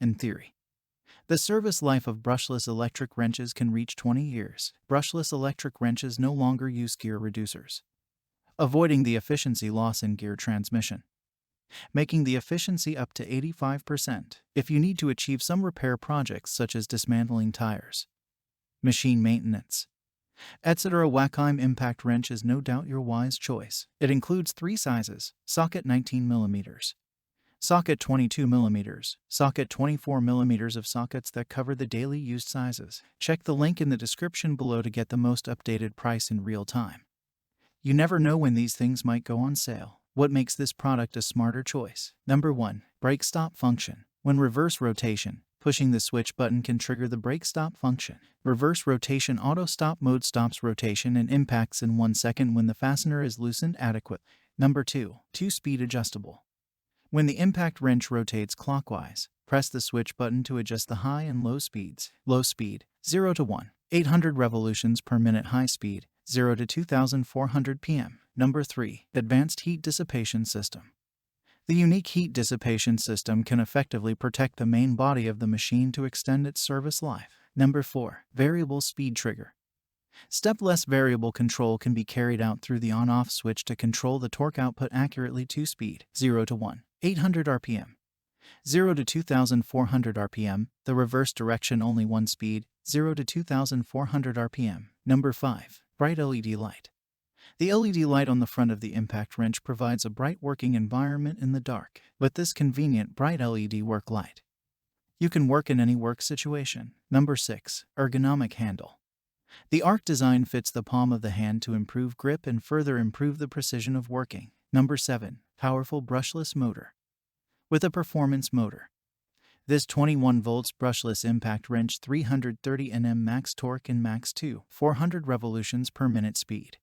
In theory, the service life of brushless electric wrenches can reach 20 years. Brushless electric wrenches no longer use gear reducers, avoiding the efficiency loss in gear transmission, making the efficiency up to 85% if you need to achieve some repair projects such as dismantling tires, machine maintenance, etc. WAKYME impact wrench is no doubt your wise choice. It includes 3 sizes: socket 19mm, socket 22mm, socket 24mm of sockets that cover the daily used sizes. Check the link in the description below to get the most updated price in real time. You never know when these things might go on sale. What makes this product a smarter choice? Number 1. Brake stop function. When reverse rotation, pushing the switch button can trigger the brake stop function. Reverse rotation auto stop mode stops rotation and impacts in 1 second when the fastener is loosened adequately. Number 2. 2-speed adjustable. When the impact wrench rotates clockwise, press the switch button to adjust the high and low speeds. Low speed, 0 to 1, 800 revolutions per minute. High speed, 0 to 2400 pm. Number 3. Advanced heat dissipation system. The unique heat dissipation system can effectively protect the main body of the machine to extend its service life. Number 4. Variable speed trigger. Stepless variable control can be carried out through the on-off switch to control the torque output accurately. 2 speed, 0 to 1, 800 rpm, 0 to 2400 rpm. The reverse direction only 1 speed, 0 to 2400 rpm. Number 5. Bright LED light. The LED light on the front of the impact wrench provides a bright working environment in the dark. With this convenient bright LED work light, you can work in any work situation. Number 6. Ergonomic handle. The arc design fits the palm of the hand to improve grip and further improve the precision of working. Number 7. Powerful brushless motor. With a performance motor, this 21 volts brushless impact wrench 330 Nm max torque and max 400 revolutions per minute speed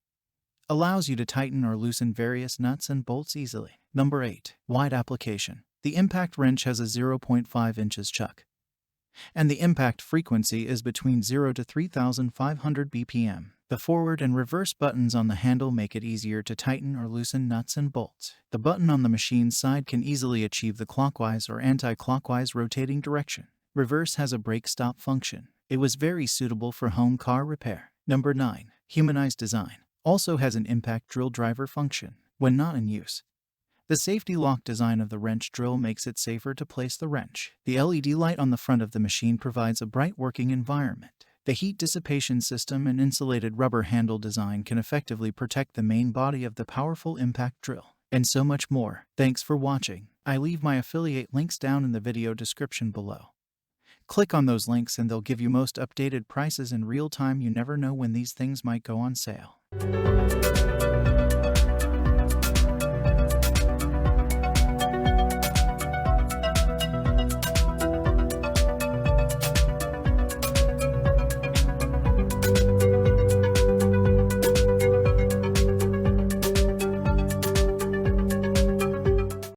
allows you to tighten or loosen various nuts and bolts easily. Number 8. Wide application. The impact wrench has a 0.5 inches chuck, and the impact frequency is between 0 to 3500 BPM. The forward and reverse buttons on the handle make it easier to tighten or loosen nuts and bolts. The button on the machine's side can easily achieve the clockwise or anti-clockwise rotating direction. Reverse has a brake stop function. It was very suitable for home car repair. Number 9. Humanized design. Also has an impact drill driver function when not in use. The safety lock design of the wrench drill makes it safer to place the wrench. The LED light on the front of the machine provides a bright working environment. The heat dissipation system and insulated rubber handle design can effectively protect the main body of the powerful impact drill, and so much more. Thanks for watching. I leave my affiliate links down in the video description below. Click on those links and they'll give you most updated prices in real time. You never know when these things might go on sale.